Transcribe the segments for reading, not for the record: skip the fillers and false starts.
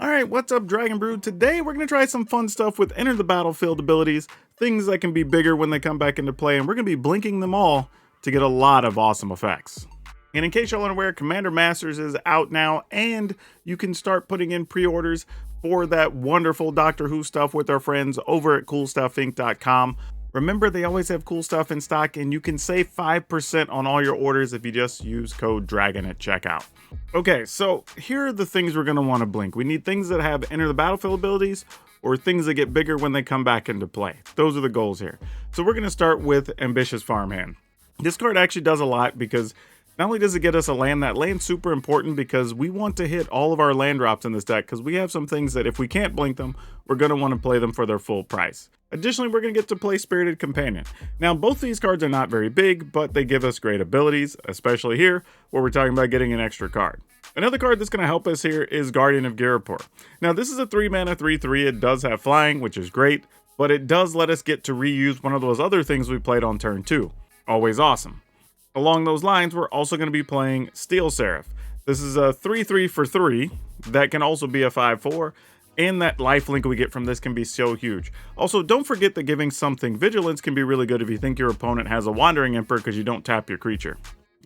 Alright, what's up Dragon Brood? Today we're going to try some fun stuff with Enter the Battlefield abilities, things that can be bigger when they come back into play, and we're going to be blinking them all to get a lot of awesome effects. And in case y'all aren't aware, Commander Masters is out now, and you can start putting in pre-orders for that wonderful Doctor Who stuff with our friends over at CoolStuffInc.com. Remember, they always have cool stuff in stock, and you can save 5% on all your orders if you just use code DRAGON at checkout. Okay, so here are the things we're going to want to blink. We need things that have Enter the Battlefield abilities, or things that get bigger when they come back into play. Those are the goals here. So we're going to start with Ambitious Farmhand. This card actually does a lot because not only does it get us a land, that land's super important because we want to hit all of our land drops in this deck because we have some things that if we can't blink them, we're going to want to play them for their full price. Additionally, we're going to get to play Spirited Companion. Now, both these cards are not very big, but they give us great abilities, especially here, where we're talking about getting an extra card. Another card that's going to help us here is Guardian of Ghirapur. Now, this is a 3-mana 3/3. It does have flying, which is great, but it does let us get to reuse one of those other things we played on turn 2. Always awesome. Along those lines, we're also going to be playing Steel Seraph. This is a 3/3 for 3 that can also be a 5/4. And that lifelink we get from this can be so huge. Also, don't forget that giving something Vigilance can be really good if you think your opponent has a Wandering Emperor because you don't tap your creature.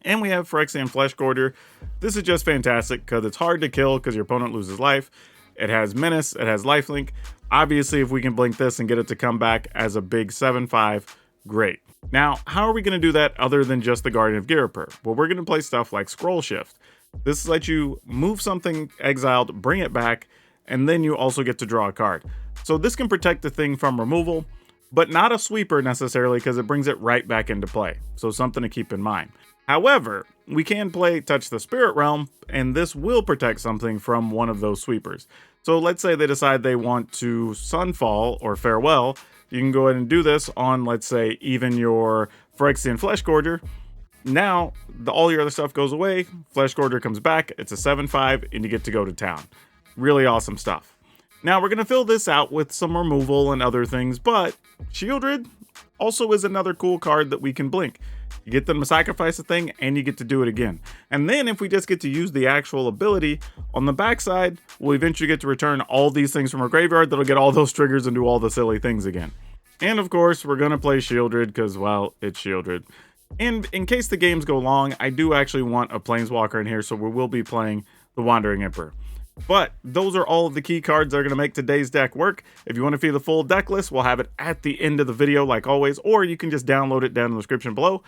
And we have Phyrexian Flesh Gorger. This is just fantastic because it's hard to kill because your opponent loses life. It has Menace, it has lifelink. Obviously, if we can blink this and get it to come back as a big 7/5, great. Now, how are we going to do that other than just the Guardian of Ghirapur? Well, we're going to play stuff like Scroll Shift. This lets you move something exiled, bring it back, and then you also get to draw a card. So this can protect the thing from removal, but not a sweeper necessarily because it brings it right back into play. So something to keep in mind. However, we can play Touch the Spirit Realm, and this will protect something from one of those sweepers. So let's say they decide they want to Sunfall or Farewell. You can go ahead and do this on, let's say, even your Phyrexian Flesh Gorger. Now, all your other stuff goes away, Flesh Gorger comes back, it's a 7/5, and you get to go to town. Really awesome stuff. Now we're going to fill this out with some removal and other things, but Shieldred also is another cool card that we can blink. You get them to sacrifice a thing and you get to do it again. And then if we just get to use the actual ability on the backside, we'll eventually get to return all these things from our graveyard that'll get all those triggers and do all the silly things again. And of course, we're going to play Shieldred because, well, it's Shieldred. And in case the games go long, I do actually want a Planeswalker in here, so we will be playing the Wandering Emperor. But those are all of the key cards that are going to make today's deck work. If you want to see the full deck list, we'll have it at the end of the video like always, or you can just download it down in the description below.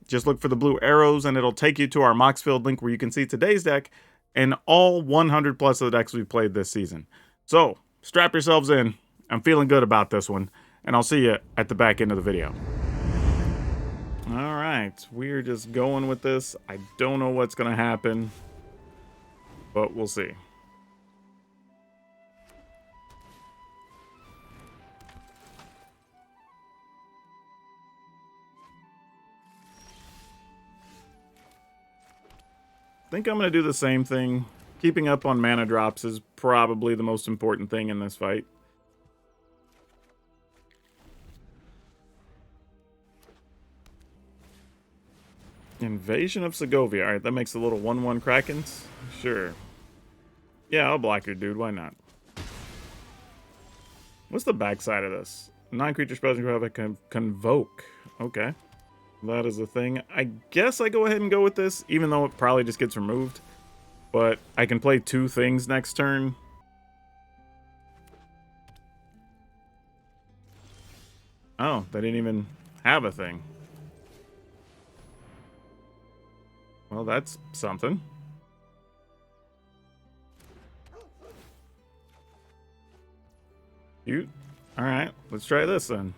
Just look for the blue arrows and it'll take you to our Moxfield link where you can see today's deck and all 100 plus of the decks we've played this season. So strap yourselves in. I'm feeling good about this one, and I'll see you at the back end of the video. All right, we're just going with this. I don't know what's going to happen, but we'll see. I think I'm going to do the same thing. Keeping up on mana drops is probably the most important thing in this fight. Invasion of Segovia. Alright, that makes a little 1/1 Krakens. Sure. Yeah, I'll block your dude. Why not? What's the backside of this? 9-creature spells you have a Convoke. Okay. That is a thing. I guess I go ahead and go with this, even though it probably just gets removed. But I can play 2 things next turn. Oh, they didn't even have a thing. Well, that's something. Cute. Alright, let's try this then.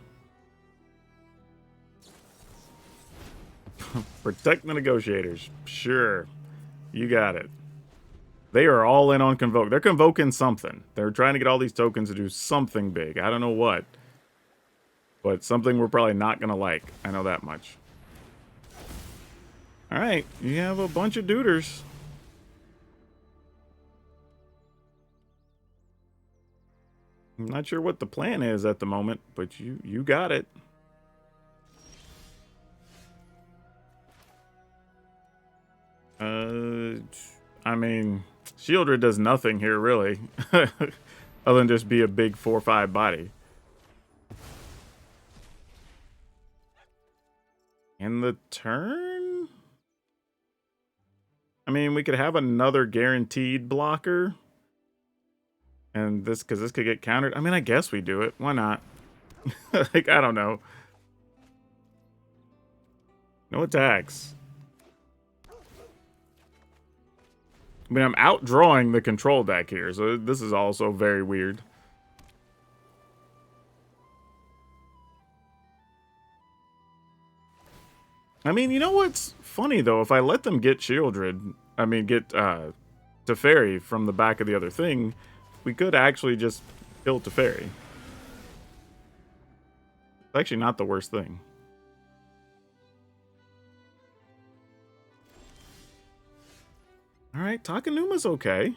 Protect the negotiators. Sure. You got it. They are all in on Convoke. They're convoking something. They're trying to get all these tokens to do something big. I don't know what. But something we're probably not going to like. I know that much. Alright. You have a bunch of duders. I'm not sure what the plan is at the moment, but you got it. I mean, Shieldred does nothing here, really. Other than just be a big 4/5 body. In the turn? I mean, we could have another guaranteed blocker. And this, because this could get countered. I mean, I guess we do it. Why not? Like, I don't know. No attacks. I mean, I'm outdrawing the control deck here, so this is also very weird. I mean, you know what's funny, though? If I let them get Shieldred, I mean, get Teferi from the back of the other thing, we could actually just kill Teferi. It's actually not the worst thing. Alright, Takanuma's okay.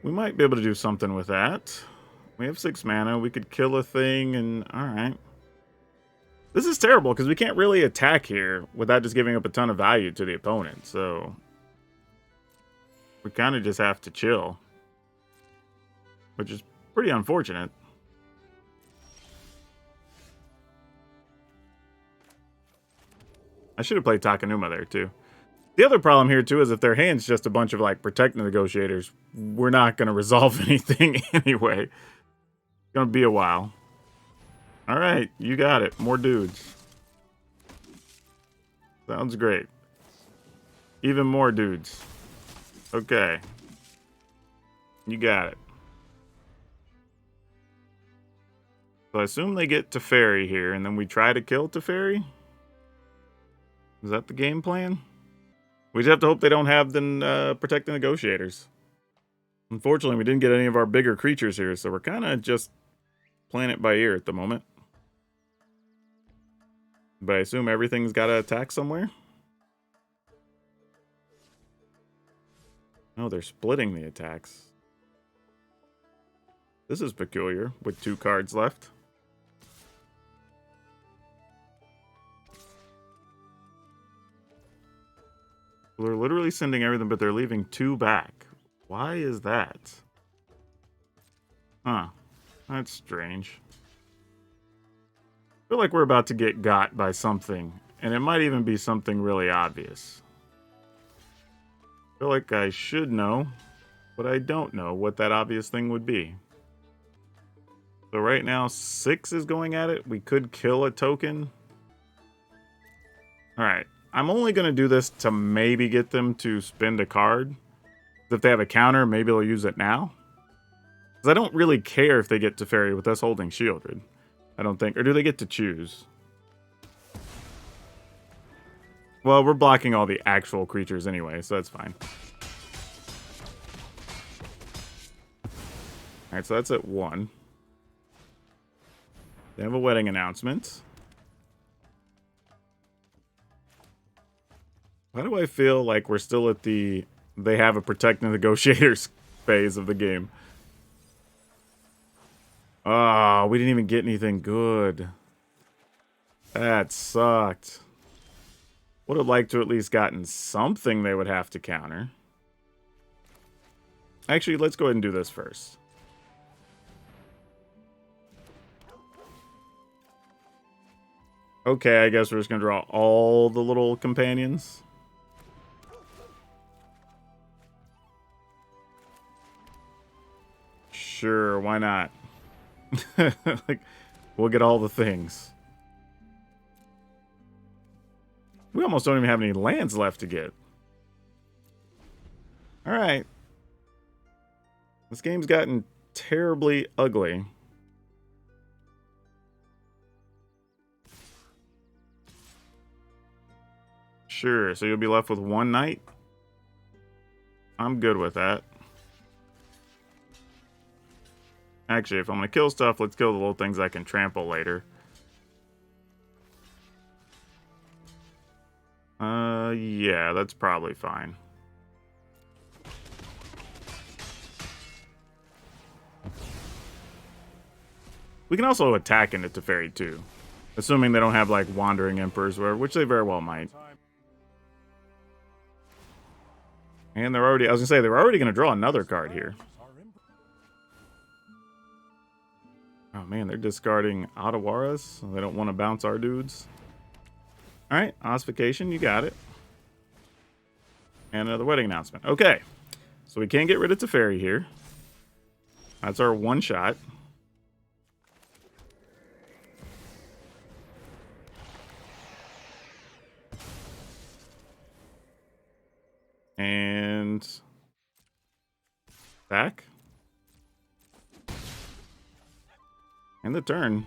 We might be able to do something with that. We have 6 mana. We could kill a thing and... Alright. This is terrible because we can't really attack here without just giving up a ton of value to the opponent. So... we kind of just have to chill. Which is pretty unfortunate. I should have played Takanuma there too. The other problem here, too, is if their hand's just a bunch of, like, Protect Negotiators, we're not going to resolve anything anyway. It's going to be a while. All right, you got it. More dudes. Sounds great. Even more dudes. Okay. You got it. So I assume they get Teferi here, and then we try to kill Teferi? Is that the game plan? We just have to hope they don't have the Protect the Negotiators. Unfortunately, we didn't get any of our bigger creatures here, so we're kind of just playing it by ear at the moment. But I assume everything's got to attack somewhere? No, they're splitting the attacks. This is peculiar, with 2 cards left. They're literally sending everything, but they're leaving 2 back. Why is that? Huh. That's strange. I feel like we're about to get got by something, and it might even be something really obvious. I feel like I should know, but I don't know what that obvious thing would be. So right now, 6 is going at it. We could kill a token. Alright. I'm only going to do this to maybe get them to spend a card. If they have a counter, maybe they'll use it now. Because I don't really care if they get Teferi with us holding Shieldred. I don't think. Or do they get to choose? Well, we're blocking all the actual creatures anyway, so that's fine. Alright, so that's at 1. They have a wedding announcement. Why do I feel like we're still at the they have a Protect the Negotiators phase of the game? Oh, we didn't even get anything good. That sucked. Would have liked to at least gotten something they would have to counter. Actually, let's go ahead and do this first. Okay, I guess we're just going to draw all the little companions. Sure, why not? Like, we'll get all the things. We almost don't even have any lands left to get. Alright. This game's gotten terribly ugly. Sure, so you'll be left with 1 night? I'm good with that. Actually, if I'm going to kill stuff, let's kill the little things I can trample later. Yeah, that's probably fine. We can also attack into Teferi too. Assuming they don't have, like, Wandering Emperors, which they very well might. And they're already, I was gonna say, they're already gonna draw another card here. Oh man, they're discarding Ottawaras, so they don't want to bounce our dudes. Alright, ossification, you got it. And another wedding announcement. Okay. So we can't get rid of Teferi here. That's our one shot. And back. And the turn.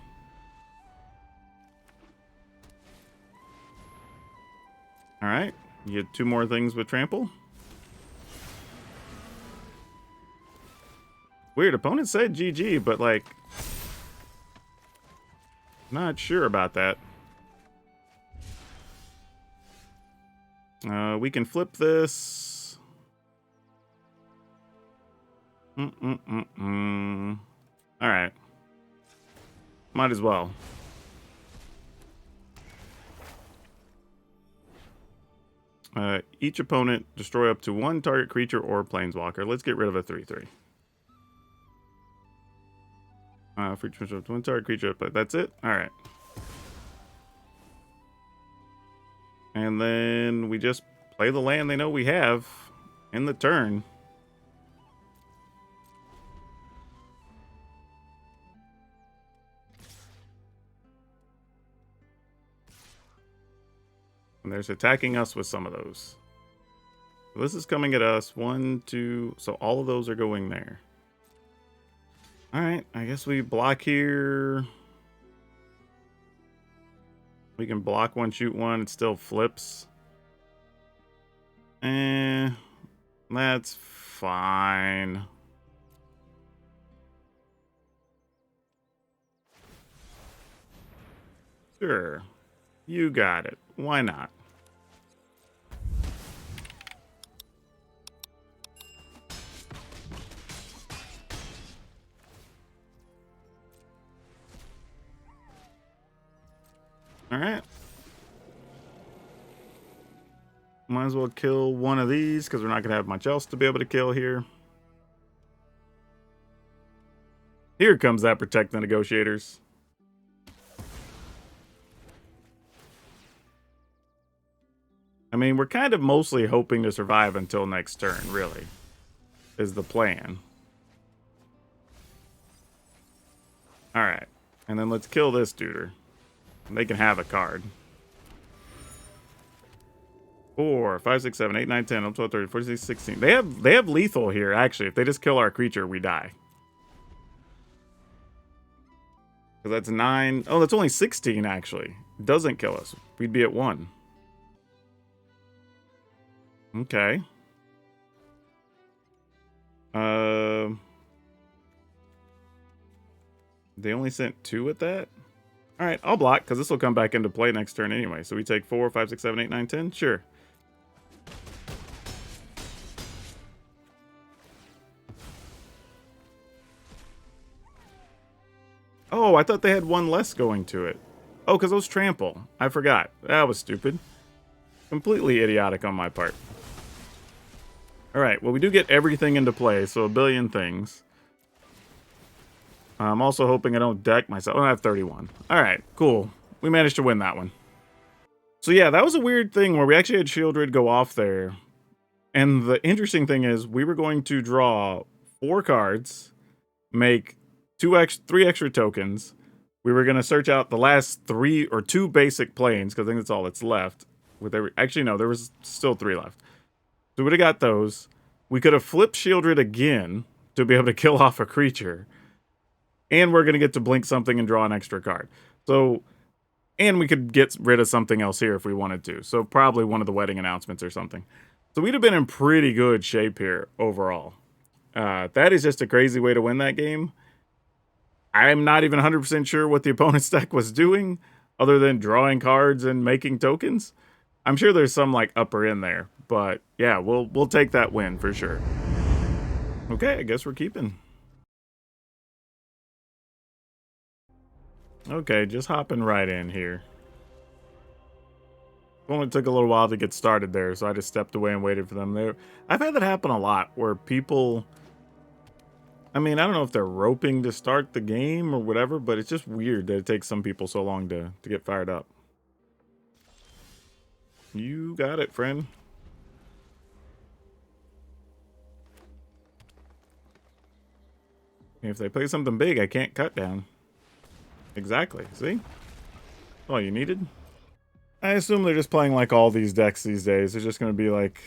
Alright. You get 2 more things with trample. Weird, opponent said GG, but like, not sure about that. We can flip this. Alright. Might as well. Each opponent destroy up to 1 target creature or planeswalker. Let's get rid of a 3/3. For each up to 1 target creature, but that's it? Alright. And then we just play the land they know we have in the turn. And there's attacking us with some of those. So this is coming at us. 1, 2. So all of those are going there. Alright, I guess we block here. We can block 1, shoot 1. It still flips. That's fine. Sure. You got it. Why not? Alright. Might as well kill one of these because we're not going to have much else to be able to kill here. Here comes that Protect the Negotiators. I mean, we're kind of mostly hoping to survive until next turn, really, is the plan. Alright. And then let's kill this duder. They can have a card. 4, 5, 6, 7, 8, 9, 10, 11, 12, 13, 14, 16. They have lethal here, actually. If they just kill our creature, we die. Because that's 9. Oh, that's only 16, actually. It doesn't kill us. We'd be at 1. Okay. They only sent 2 at that? Alright, I'll block, because this will come back into play next turn anyway. So we take 4, 5, 6, 7, 8, 9, 10? Sure. Oh, I thought they had 1 less going to it. Oh, because those trample. I forgot. That was stupid. Completely idiotic on my part. Alright, well, we do get everything into play, so a billion things. I'm also hoping I don't deck myself. Oh, I have 31. Alright, cool. We managed to win that one. So yeah, that was a weird thing where we actually had Shieldred go off there. And the interesting thing is, we were going to draw 4 cards, make 3 extra tokens. We were going to search out the last 3 or 2 basic planes, because I think that's all that's left. Actually, no, there was still 3 left. So we would have got those. We could have flipped Shieldred again to be able to kill off a creature. And we're going to get to blink something and draw an extra card. So, and we could get rid of something else here if we wanted to. So probably one of the wedding announcements or something. So we'd have been in pretty good shape here overall. That is just a crazy way to win that game. I'm not even 100% sure what the opponent's deck was doing other than drawing cards and making tokens. I'm sure there's some like upper in there, but yeah, we'll take that win for sure. Okay, I guess we're keeping. Okay, just hopping right in here. It only took a little while to get started there, so I just stepped away and waited for them there. I've had that happen a lot, where people... I mean, I don't know if they're roping to start the game or whatever, but it's just weird that it takes some people so long to get fired up. You got it, friend. If they play something big, I can't cut down. Exactly. See? All you needed. I assume they're just playing like all these decks these days. They're just going to be like...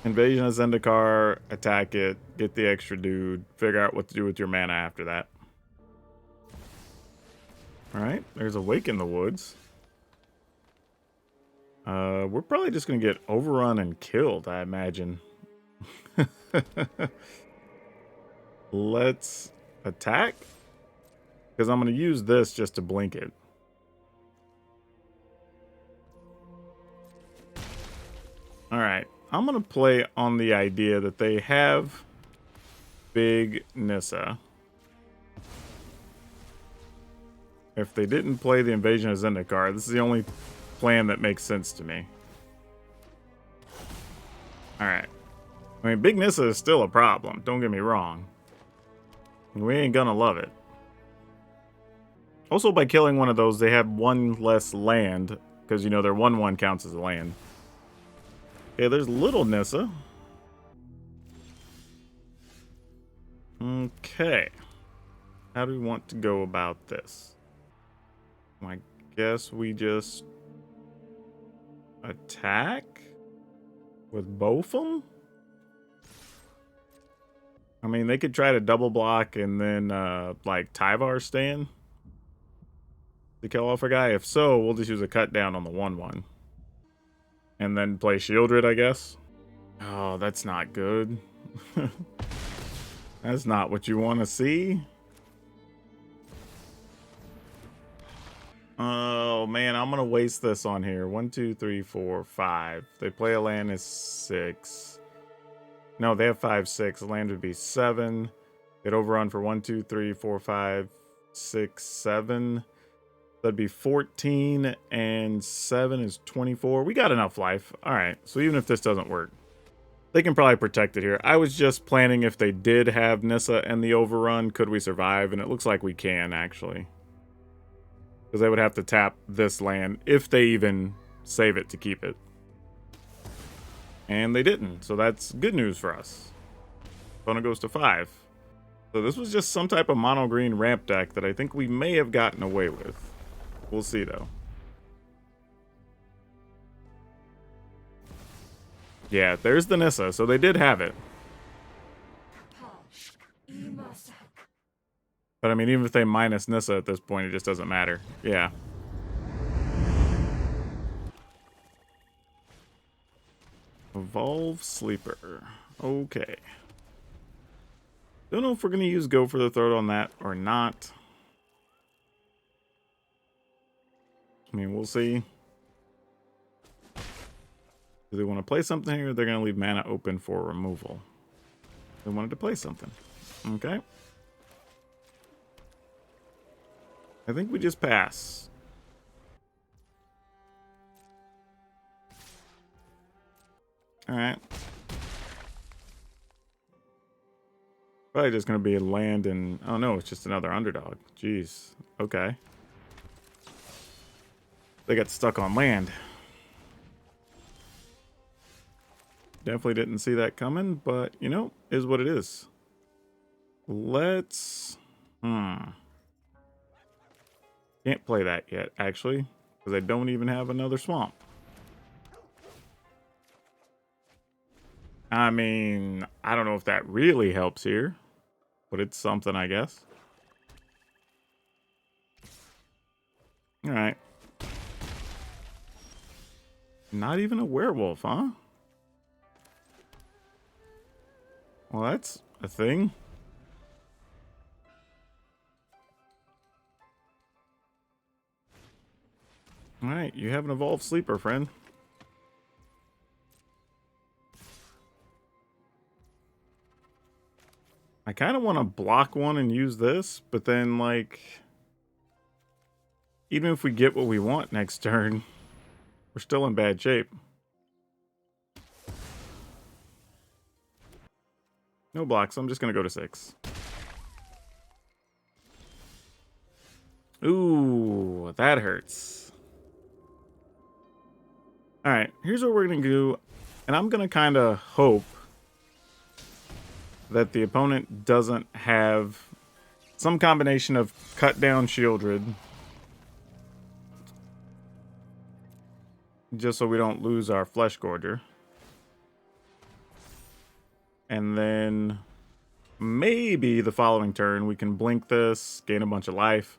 Invasion of Zendikar, attack it, get the extra dude, figure out what to do with your mana after that. Alright, there's a Wake in the Woods. We're probably just going to get overrun and killed, I imagine. Let's attack. Because I'm going to use this just to blink it. Alright, I'm going to play on the idea that they have big Nissa. If they didn't play the Invasion of Zendikar, this is the only plan that makes sense to me. Alright. I mean, big Nissa is still a problem, don't get me wrong. We ain't gonna love it. Also, by killing one of those, they have one less land, because, you know, their 1/1 counts as a land. Okay, there's little Nissa. Okay. How do we want to go about this? I guess we just attack with both of them? I mean, they could try to double block and then, like, Tyvar stand to kill off a guy. If so, we'll just use a cut down on the 1/1. And then play Shieldred, I guess. Oh, that's not good. That's not what you want to see. Oh, man, I'm going to waste this on here. 1, 2, 3, 4, 5. They play a land is 6. No, they have 5, 6. The land would be 7. They'd overrun for 1, 2, 3, 4, 5, 6, 7. That'd be 14, and 7 is 24. We got enough life. All right, so even if this doesn't work, they can probably protect it here. I was just planning if they did have Nissa and the overrun, could we survive? And it looks like we can, actually. Because they would have to tap this land if they even save it to keep it. And they didn't, so that's good news for us. Opponent goes to 5. So this was just some type of mono green ramp deck that I think we may have gotten away with. We'll see, though. Yeah, there's the Nissa, so they did have it. But I mean, even if they minus Nissa at this point, it just doesn't matter. Yeah. Evolve Sleeper. Okay. Don't know if we're going to use Go for the Throat on that or not. I mean, we'll see. Do they want to play something here? Or they're going to leave mana open for removal. They wanted to play something. Okay. I think we just pass. Alright. Probably just going to be a land and... Oh no, it's just another underdog. Jeez. Okay. They got stuck on land. Definitely didn't see that coming, but, you know, is what it is. Let's... Can't play that yet, actually, because I don't even have another swamp. I mean, I don't know if that really helps here, but it's something, I guess. All right. Not even a werewolf, huh? Well, that's a thing. All right, you have an evolved sleeper, friend. I kind of want to block one and use this, but then, like, even if we get what we want next turn, we're still in bad shape. No blocks, I'm just going to go to 6. Ooh, that hurts. Alright, here's what we're going to do, and I'm going to kind of hope that the opponent doesn't have some combination of cut down Shieldred, just so we don't lose our Flesh Gorger. And then maybe the following turn we can blink this, gain a bunch of life.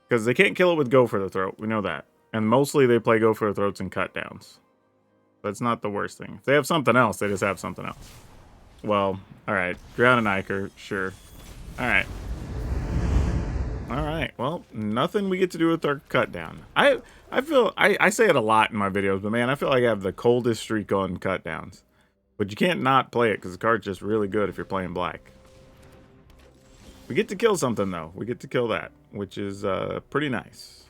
Because they can't kill it with Go for the Throat, we know that. And mostly they play Go for the Throats and cut downs. That's not the worst thing. If they have something else, they just have something else. Well, alright. Drown and Iker, sure. Alright. Alright, well, nothing we get to do with our cut down. I feel, I say it a lot in my videos, but man, I feel like I have the coldest streak on cut downs. But you can't not play it, because the card's just really good if you're playing black. We get to kill something, though. We get to kill that, which is pretty nice.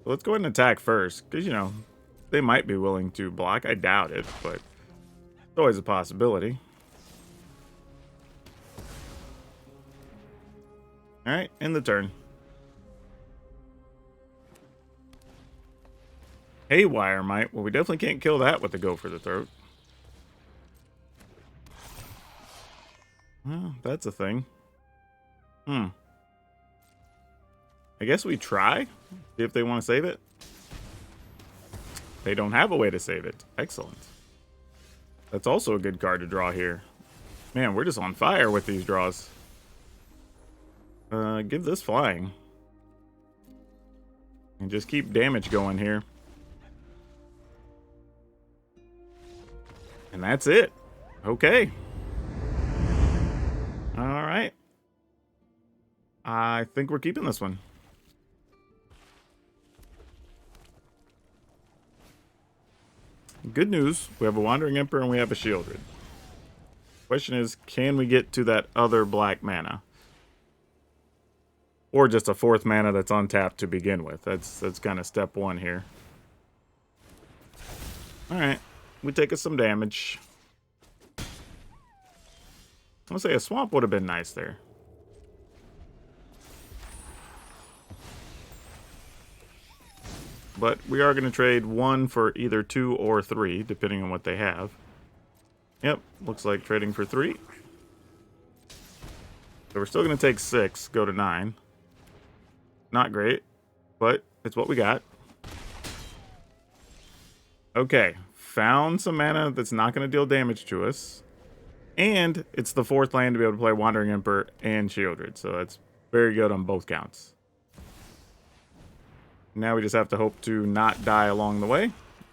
So let's go ahead and attack first, because, you know, they might be willing to block. I doubt it, but it's always a possibility. Alright, end the turn. Haywire might. Well, we definitely can't kill that with the Go for the Throat. Well, that's a thing. I guess we try. See if they want to save it. They don't have a way to save it. Excellent. That's also a good card to draw here. Man, we're just on fire with these draws. Give this flying. And just keep damage going here. And that's it. Okay. Alright. I think we're keeping this one. Good news. We have a Wandering Emperor and we have a Shieldred. Question is, can we get to that other black mana? Or just a 4th mana that's untapped to begin with. That's kind of step 1 here. Alright. We take us some damage. I'm gonna say a swamp would have been nice there. But we are going to trade 1 for either 2 or 3, depending on what they have. Yep, looks like trading for 3. So we're still going to take 6, go to 9. Not great, but it's what we got. Okay, found some mana that's not going to deal damage to us. And it's the 4th land to be able to play Wandering Emperor and Shieldred, so that's very good on both counts. Now we just have to hope to not die along the way.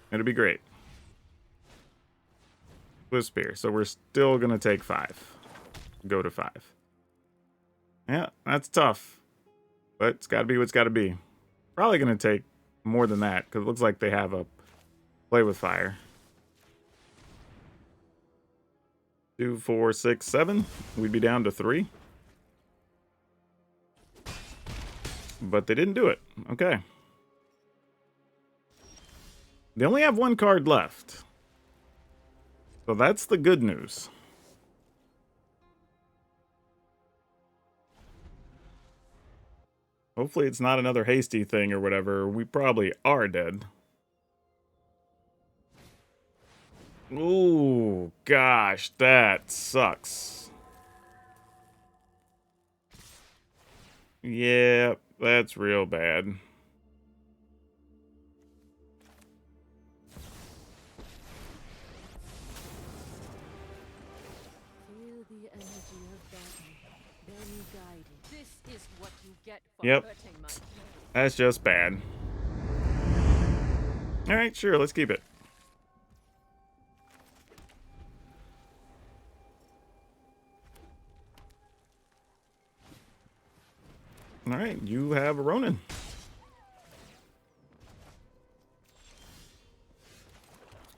It'll be great. With Spear, so we're still going to take 5. Go to 5. Yeah, that's tough. But it's got to be what's got to be. Probably going to take more than that, because it looks like they have a Play with Fire. 2, 4, 6, 7. We'd be down to 3. But they didn't do it. Okay. They only have 1 card left. So that's the good news. Hopefully it's not another hasty thing or whatever. We probably are dead. Ooh, gosh, that sucks. Yeah, that's real bad. Feel the energy of battle, then guide it. This is what you get for Yep. hurting my people. That's just bad. Alright, sure, let's keep it. Alright, you have a Ronin.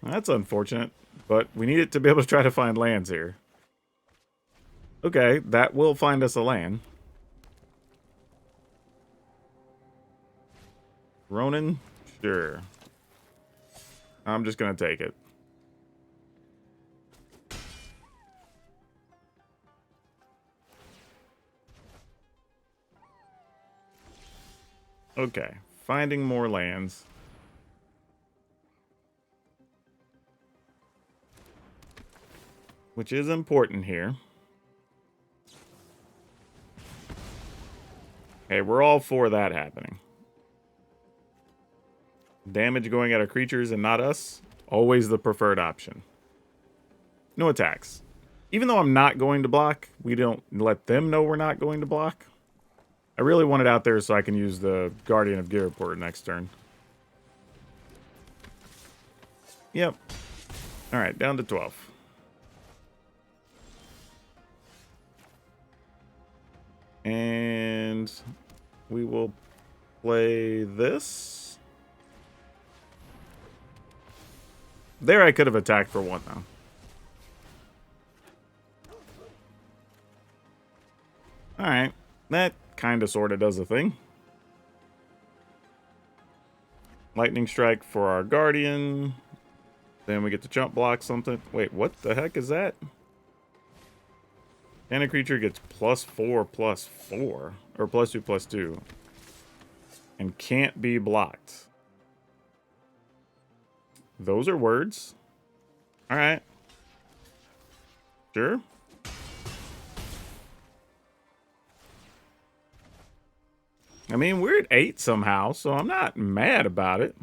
That's unfortunate, but we need it to be able to try to find lands here. Okay, that will find us a land. Ronin? Sure. I'm just gonna take it. Okay, finding more lands. Which is important here. Okay, we're all for that happening. Damage going at our creatures and not us. Always the preferred option. No attacks. Even though I'm not going to block, we don't let them know we're not going to block. I really want it out there so I can use the Guardian of Ghirapur next turn. Yep. Alright, down to 12. And we will play this. There I could have attacked for 1 though. Alright, that kind of sort of does a thing. Lightning Strike for our Guardian. Then we get to jump block something. Wait, what the heck is that? And a creature gets +4/+4. Or +2/+2. And can't be blocked. Those are words. Alright. Sure. I mean, we're at 8 somehow, so I'm not mad about it.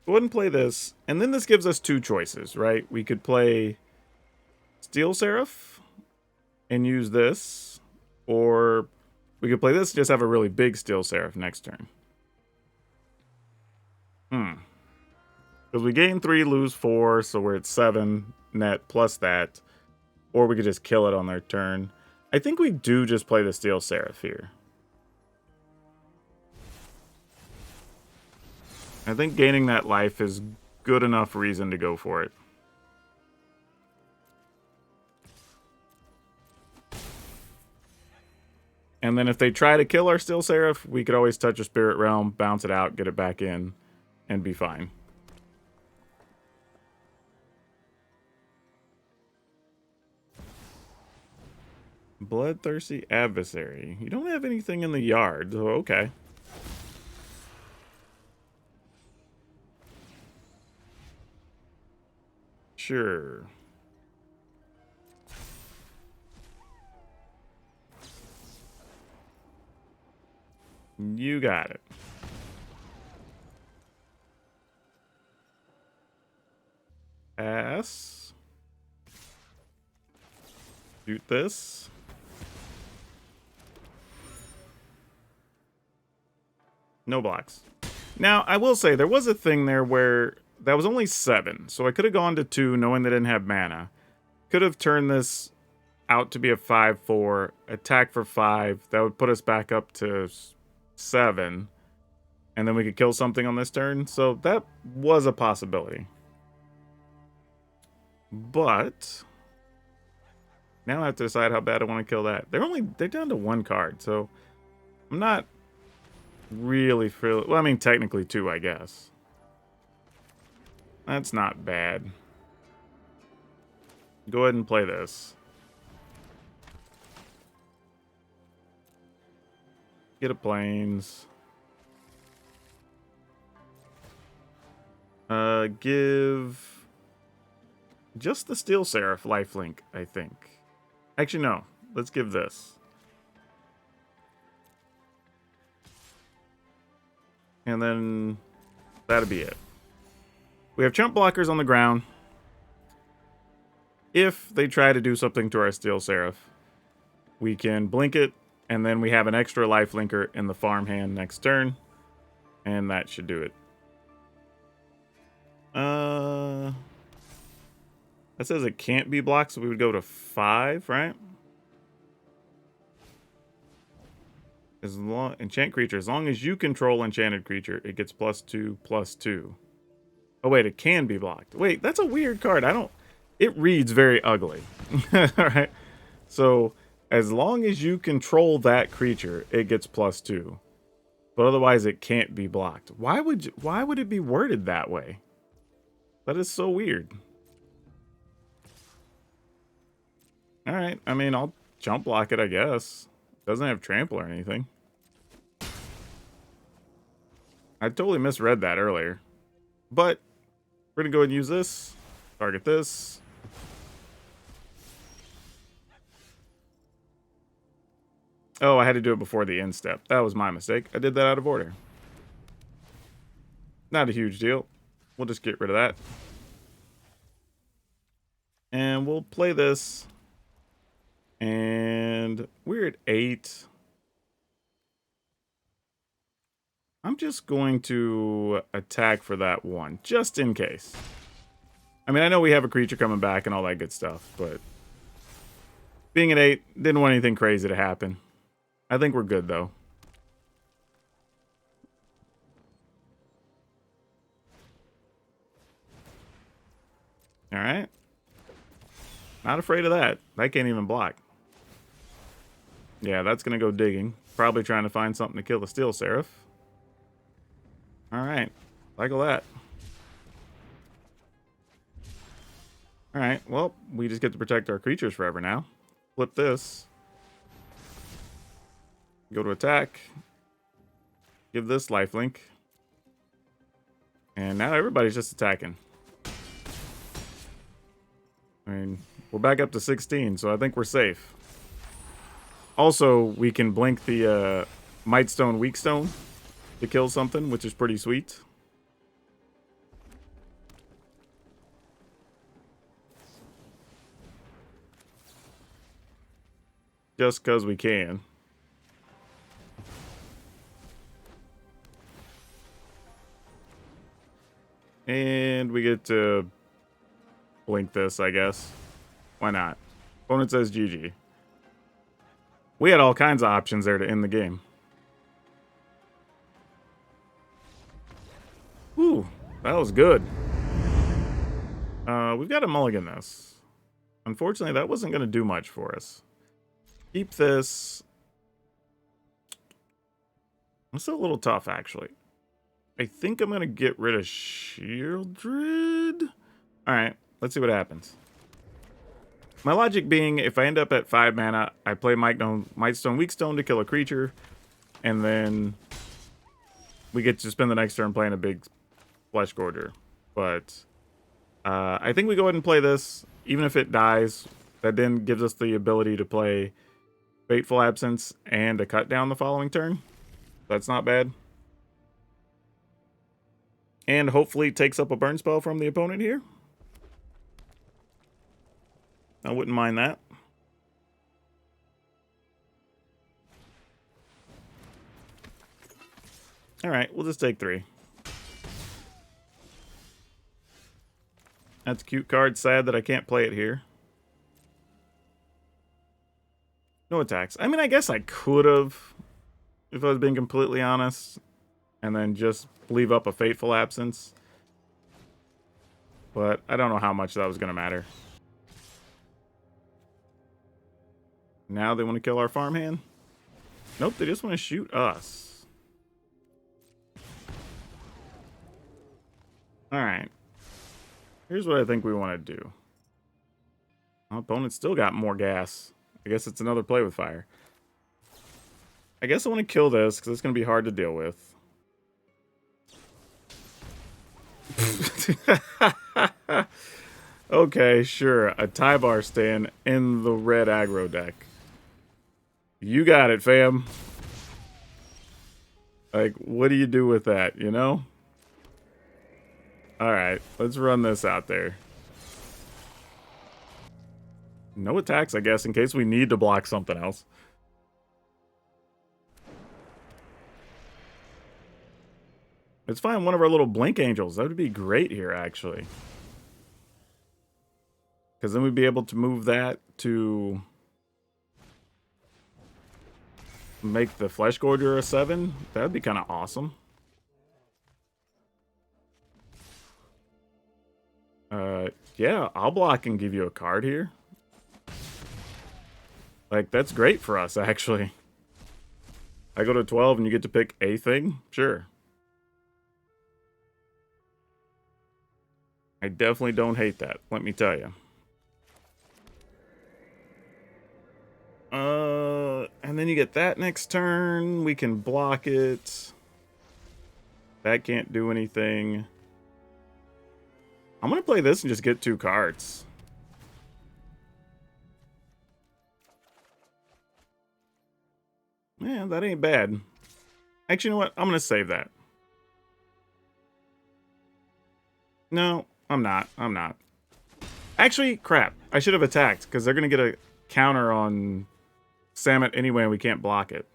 Go ahead and play this. And then this gives us 2 choices, right? We could play Steel Seraph and use this. Or we could play this, just have a really big Steel Seraph next turn. Because we gain 3, lose 4, so we're at 7 net plus that. Or we could just kill it on their turn. I think we do just play the Steel Seraph here. I think gaining that life is good enough reason to go for it. And then if they try to kill our Steel Seraph, we could always touch a Spirit Realm, bounce it out, get it back in, and be fine. Bloodthirsty Adversary. You don't have anything in the yard, so okay. Sure. You got it. Pass. Shoot this. No blocks. Now, I will say, there was a thing there where that was only 7, so I could have gone to 2 knowing they didn't have mana. Could have turned this out to be a 5/4, attack for 5. That would put us back up to 7. And then we could kill something on this turn. So that was a possibility. But now I have to decide how bad I want to kill that. They're down to 1 card, so I'm not really feeling... Well, I mean, technically 2, I guess. That's not bad. Go ahead and play this. Get a plains. Give just the Steel Seraph lifelink, I think. Actually, no. Let's give this. And then that'll be it. We have chump blockers on the ground. If they try to do something to our Steel Seraph, we can blink it, and then we have an extra lifelinker in the farm hand next turn. And that should do it. That says it can't be blocked, so we would go to 5, right? Enchant creature. As long as you control enchanted creature, it gets +2/+2. Oh wait, it can be blocked. Wait, that's a weird card. it reads very ugly. Alright? So, as long as you control that creature, it gets +2. But otherwise, it can't be blocked. Why would it be worded that way? That is so weird. Alright, I mean, I'll jump block it, I guess. Doesn't have trample or anything. I totally misread that earlier. But, we're gonna go ahead and use this. Target this. Oh, I had to do it before the end step. That was my mistake. I did that out of order. Not a huge deal. We'll just get rid of that. And we'll play this. And we're at 8. I'm just going to attack for that 1, just in case. I mean, I know we have a creature coming back and all that good stuff, but being at 8, didn't want anything crazy to happen. I think we're good, though. Alright. Not afraid of that. That can't even block. Yeah, that's going to go digging. Probably trying to find something to kill the Steel Seraph. Alright. Cycle that. Alright, well, we just get to protect our creatures forever now. Flip this. Go to attack. Give this lifelink. And now everybody's just attacking. I mean, we're back up to 16, so I think we're safe. Also, we can blink the Mightstone Weakstone to kill something, which is pretty sweet. Just because we can. And we get to blink this, I guess. Why not? Opponent says GG. We had all kinds of options there to end the game. Whew, that was good. We've got to mulligan this. Unfortunately, that wasn't going to do much for us. Keep this. It's a little tough, actually. I think I'm going to get rid of Shieldred. Alright, let's see what happens. My logic being, if I end up at 5 mana, I play Mightstone Weakstone to kill a creature, and then we get to spend the next turn playing a big Flesh Gorger. But I think we go ahead and play this, even if it dies. That then gives us the ability to play Fateful Absence and a cut down the following turn. That's not bad. And hopefully takes up a burn spell from the opponent here. I wouldn't mind that. Alright, we'll just take 3. That's a cute card. Sad that I can't play it here. No attacks. I mean, I guess I could have, if I was being completely honest. And then just leave up a Fateful Absence. But I don't know how much that was going to matter. Now they want to kill our farmhand? Nope, they just want to shoot us. Alright. Here's what I think we want to do. Our opponent's still got more gas. I guess it's another play with fire. I guess I want to kill this because it's going to be hard to deal with. Okay, sure. A Tybar stand in the Red Aggro deck. You got it, fam. Like, what do you do with that, you know? Alright, let's run this out there. No attacks, I guess, in case we need to block something else. Let's find one of our little Blink Angels. That would be great here, actually. Because then we'd be able to move that to make the Flesh Gorger a 7. That would be kind of awesome. yeah, I'll block and give you a card here. Like, that's great for us, actually. I go to 12 and you get to pick a thing? Sure. I definitely don't hate that, let me tell you. And then you get that next turn. We can block it. That can't do anything. I'm going to play this and just get 2 cards. Yeah, that ain't bad. Actually, you know what? I'm going to save that. No, I'm not. I'm not. Actually, crap. I should have attacked, because they're going to get a counter on Samet anyway, and we can't block it.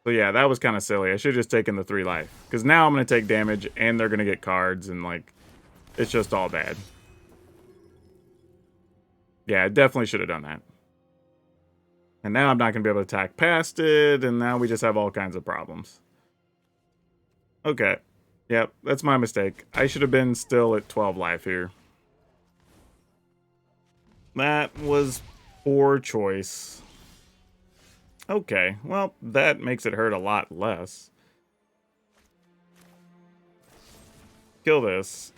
So yeah, that was kind of silly. I should have just taken the 3 life. Because now I'm going to take damage, and they're going to get cards, and like, it's just all bad. Yeah, I definitely should have done that. And now I'm not going to be able to attack past it, and now we just have all kinds of problems. Okay. Yep, that's my mistake. I should have been still at 12 life here. That was poor choice. Okay, well, that makes it hurt a lot less. Kill this,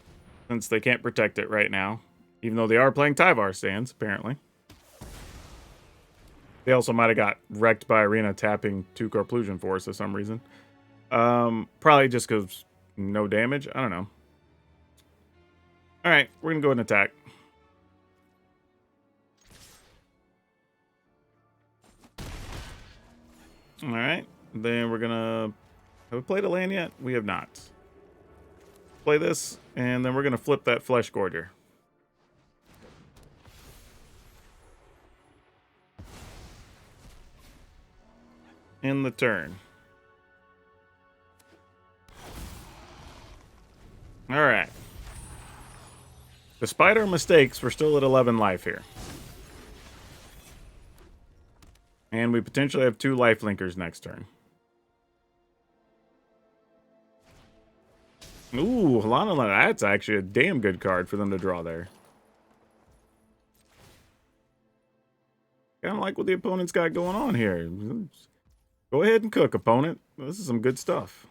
since they can't protect it right now. Even though they are playing Tyvar stands, apparently. They also might have got wrecked by Arena tapping 2 Corplusion Force for some reason. Probably just because no damage. I don't know. Alright, we're going to go ahead and attack. Alright, then we're going to... Have we played a land yet? We have not. Play this, and then we're going to flip that Flesh Gorger. In the turn. Alright. Despite our mistakes, we're still at 11 life here. And we potentially have 2 life linkers next turn. Ooh, Halana, that's actually a damn good card for them to draw there. Kind of like what the opponent's got going on here. Go ahead and cook, opponent. This is some good stuff.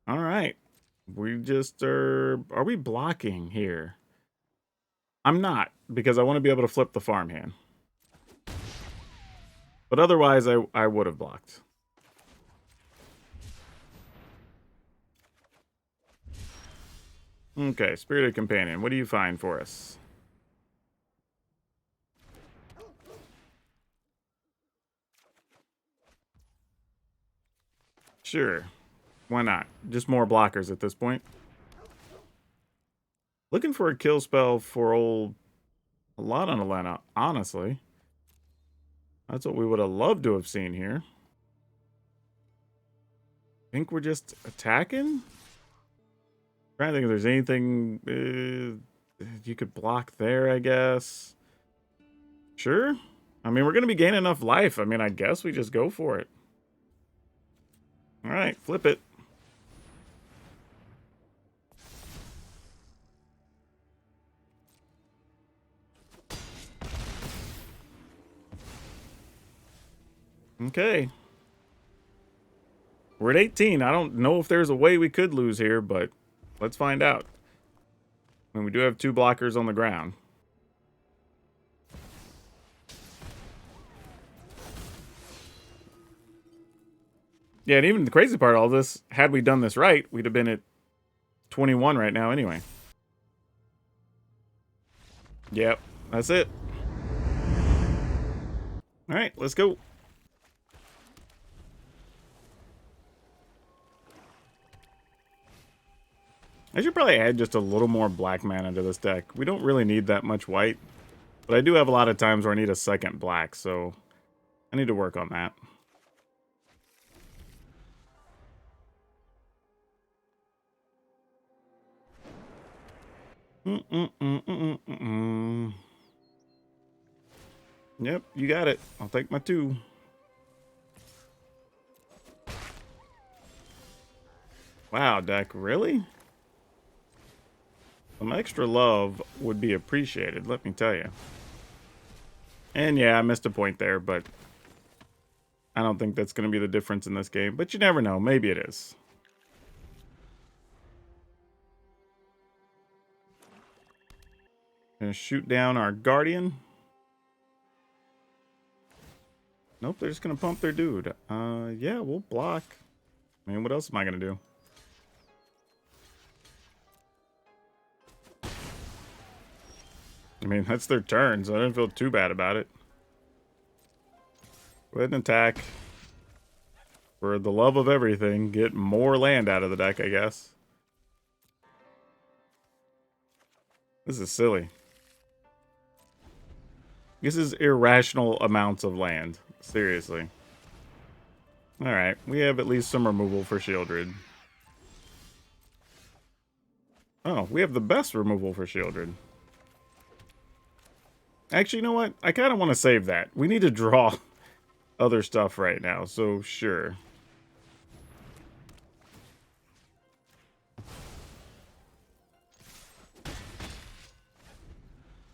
All right. We just are we blocking here? I'm not, because I want to be able to flip the farmhand. But otherwise, I would have blocked. Okay, Spirited Companion. What do you find for us? Sure. Why not? Just more blockers at this point. Looking for a kill spell for old... A lot on Atlanta, honestly. That's what we would have loved to have seen here. Think we're just attacking? Trying to think if there's anything you could block there, I guess. Sure. I mean, we're going to be gaining enough life. I mean, I guess we just go for it. All right, flip it. Okay. We're at 18. I don't know if there's a way we could lose here, but let's find out. I mean, we do have 2 blockers on the ground. Yeah, and even the crazy part of all this, had we done this right, we'd have been at 21 right now anyway. Yep, that's it. All right, let's go. I should probably add just a little more black mana to this deck. We don't really need that much white, but I do have a lot of times where I need a second black, so I need to work on that. Yep, you got it. I'll take my 2. Wow, deck, really? Some extra love would be appreciated, let me tell you. And yeah, I missed a point there, but I don't think that's going to be the difference in this game. But you never know. Maybe it is. Gonna shoot down our Guardian. Nope, they're just going to pump their dude. Yeah, we'll block. I mean, what else am I going to do? I mean, that's their turn, so I didn't feel too bad about it. Go ahead and attack. For the love of everything, get more land out of the deck, I guess. This is silly. This is irrational amounts of land. Seriously. Alright, we have at least some removal for Shieldred. Oh, we have the best removal for Shieldred. Actually, you know what? I kind of want to save that. We need to draw other stuff right now, so sure.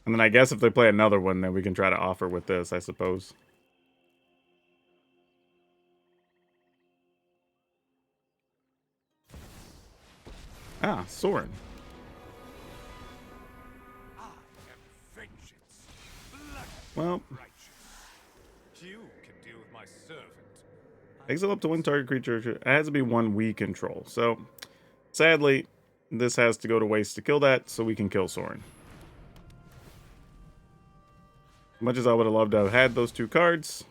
And then I guess if they play another one, then we can try to offer with this, I suppose. Ah, Sorin. Well, You can deal with my servant. exile up to one target creature. It has to be one we control. So, sadly, this has to go to waste to kill that, so we can kill Sorin. As much as I would have loved to have had those two cards,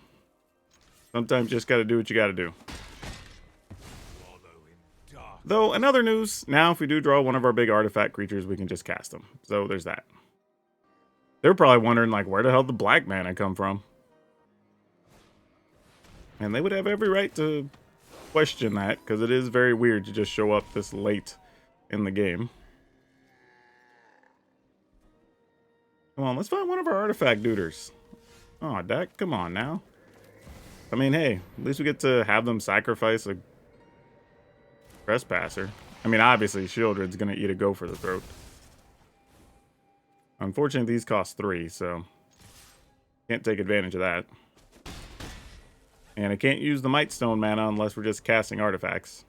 sometimes you just gotta do what you gotta do. Though, in other news, now if we do draw one of our big artifact creatures, we can just cast them. So there's that. They're probably wondering, like, where the hell did the black mana come from? And they would have every right to question that, because it is very weird to just show up this late in the game. Come on, let's find one of our artifact duders. Oh, deck, come on now. I mean, hey, at least we get to have them sacrifice a trespasser. I mean, obviously, Shieldred's going to eat a go for the throat. Unfortunately, these cost 3, so can't take advantage of that. And I can't use the Might Stone mana unless we're just casting artifacts.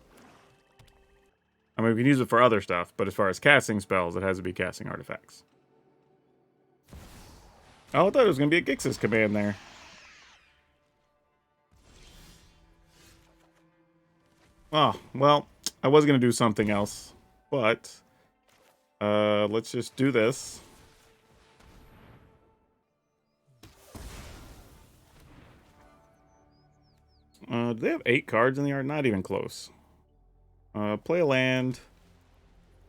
I mean, we can use it for other stuff, but as far as casting spells, it has to be casting artifacts. Oh, I thought it was going to be a Gix's command there. Oh, well, I was going to do something else, but let's just do this. Do they have 8 cards in the art? Not even close. Play a land.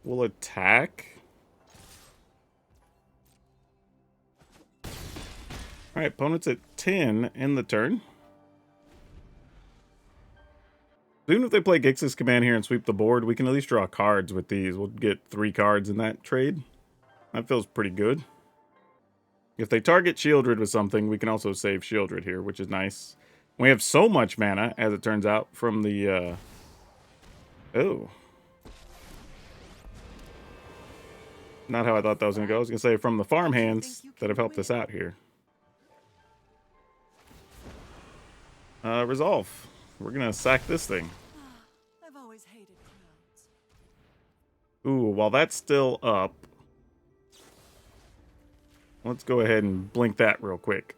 We'll attack. Alright, opponent's at 10 in the turn. Even if they play Gix's command here and sweep the board, we can at least draw cards with these. We'll get 3 cards in that trade. That feels pretty good. If they target Shieldred with something, we can also save Shieldred here, which is nice. We have so much mana, as it turns out, from the, oh. Not how I thought that was going to go. I was going to say from the farm hands that have helped us out here. Resolve. We're going to sack this thing. I've always hated crowds. Ooh, while that's still up, let's go ahead and blink that real quick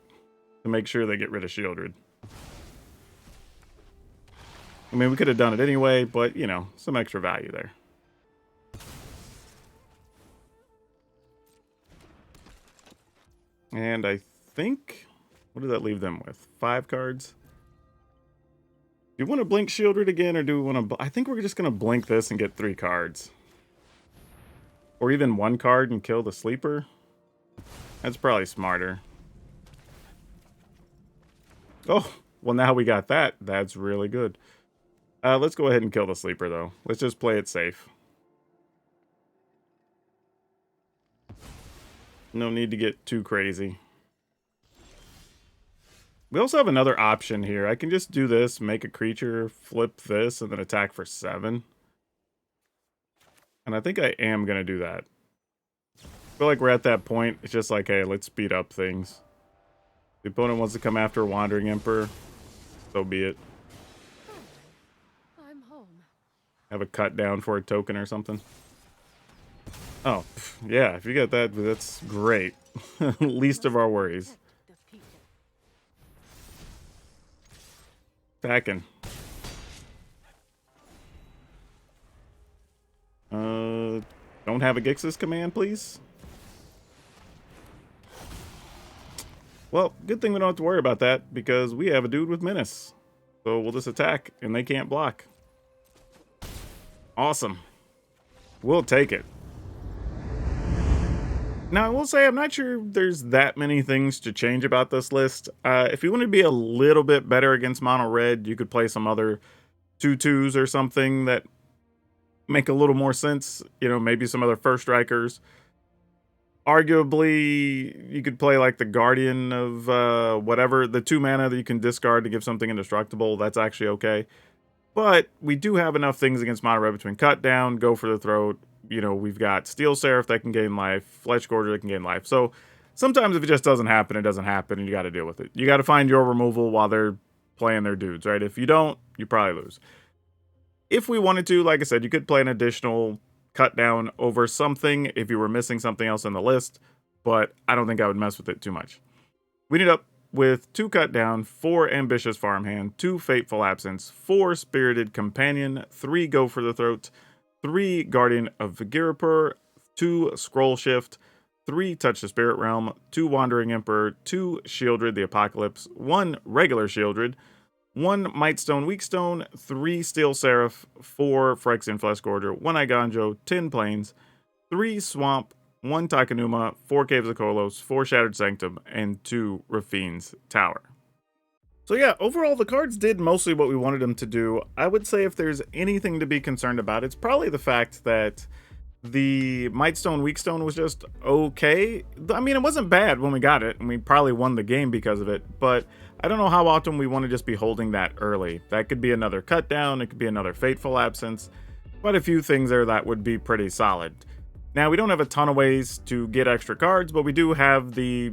to make sure they get rid of Shieldred. I mean, we could have done it anyway, but, you know, some extra value there. And I think, what does that leave them with? 5 cards? Do you want to blink Shieldred again, or do we want to... I think we're just going to blink this and get 3 cards. Or even 1 card and kill the sleeper. That's probably smarter. Oh, well now we got that. That's really good. Let's go ahead and kill the sleeper, though. Let's just play it safe. No need to get too crazy. We also have another option here. I can just do this, make a creature, flip this, and then attack for 7. And I think I am going to do that. I feel like we're at that point. It's just like, hey, let's speed up things. The opponent wants to come after Wandering Emperor. So be it. I'm home. Have a cut down for a token or something. Oh, yeah, if you get that, that's great. Least of our worries. Defeated. Attacking. Don't have a Gix's command, please. Well, good thing we don't have to worry about that, because we have a dude with Menace. So we'll just attack, and they can't block. Awesome. We'll take it. Now, I will say, I'm not sure there's that many things to change about this list. If you want to be a little bit better against mono red, you could play some other 2/2s or something that make a little more sense. You know, maybe some other first strikers. Arguably, you could play like the Guardian of whatever, the 2 mana that you can discard to give something indestructible. That's actually okay. But we do have enough things against mono red between Cut Down, Go for the Throat. You know, we've got Steel Seraph that can gain life, Fletch Gorger that can gain life. So sometimes if it just doesn't happen, it doesn't happen, and you got to deal with it. You got to find your removal while they're playing their dudes, right? If you don't, you probably lose. If we wanted to, like I said, you could play an additional Cut Down over something if you were missing something else in the list, but I don't think I would mess with it too much. We ended up with 2 Cut Down, 4 Ambitious Farmhand, 2 Fateful Absence, 4 Spirited Companion, 3 Go for the Throat, 3 Guardian of Vigirapur, 2 Scroll Shift, 3 Touch the Spirit Realm, 2 Wandering Emperor, 2 Shieldred the Apocalypse, 1 regular Shieldred, 1 Mightstone Weakstone, 3 Steel Seraph, 4 Phyrexian Flesh Gorger, 1 Iganjo, 10 Plains, 3 Swamp, 1 Takenuma, 4 Caves of Kolos, 4 Shattered Sanctum, and 2 Rafine's Tower. So yeah, overall the cards did mostly what we wanted them to do. I would say if there's anything to be concerned about, it's probably the fact that the Mightstone Weakstone was just okay. I mean, it wasn't bad when we got it, and we probably won the game because of it, but I don't know how often we want to just be holding that early. That could be another Cut Down, it could be another Fateful Absence, quite a few things there that would be pretty solid. Now, we don't have a ton of ways to get extra cards, but we do have the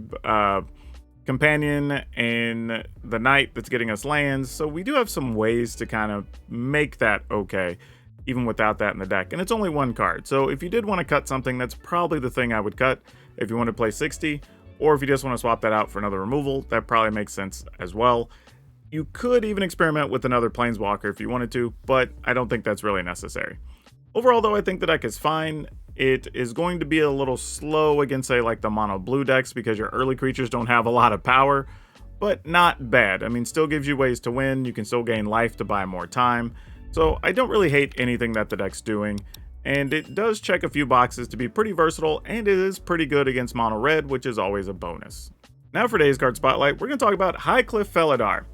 Companion and the Knight that's getting us lands, so we do have some ways to kind of make that okay, even without that in the deck. And it's only 1 card, so if you did want to cut something, that's probably the thing I would cut if you want to play 60, or if you just want to swap that out for another removal, that probably makes sense as well. You could even experiment with another Planeswalker if you wanted to, but I don't think that's really necessary. Overall, though, I think the deck is fine. It is going to be a little slow against, say, like the mono blue decks because your early creatures don't have a lot of power, but not bad. I mean, still gives you ways to win. You can still gain life to buy more time. So I don't really hate anything that the deck's doing, and it does check a few boxes to be pretty versatile, and it is pretty good against mono red, which is always a bonus. Now for today's card spotlight, we're going to talk about Highcliff Felidar.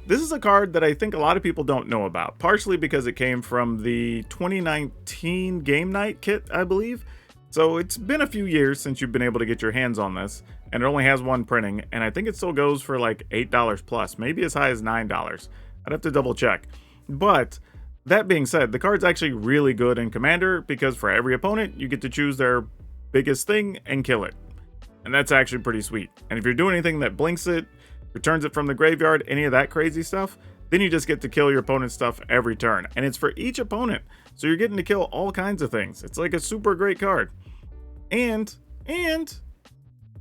This is a card that I think a lot of people don't know about, partially because it came from the 2019 Game Night kit, I believe. So it's been a few years since you've been able to get your hands on this, and it only has 1 printing, and I think it still goes for like $8 plus, maybe as high as $9. I'd have to double check. But that being said, the card's actually really good in Commander because for every opponent, you get to choose their biggest thing and kill it. And that's actually pretty sweet. And if you're doing anything that blinks it, returns it from the graveyard, any of that crazy stuff, then you just get to kill your opponent's stuff every turn. And it's for each opponent, so you're getting to kill all kinds of things. It's like a super great card. And it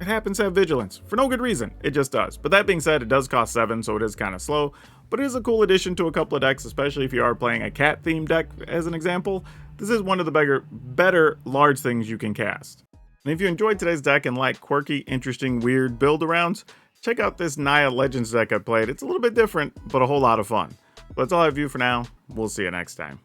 happens to have Vigilance. For no good reason, it just does. But that being said, it does cost 7, so it is kind of slow. But it is a cool addition to a couple of decks, especially if you are playing a cat-themed deck, as an example. This is one of the better large things you can cast. And if you enjoyed today's deck and like quirky, interesting, weird build-arounds, check out this Naya Legends deck I played. It's a little bit different, but a whole lot of fun. That's all I have for you for now. We'll see you next time.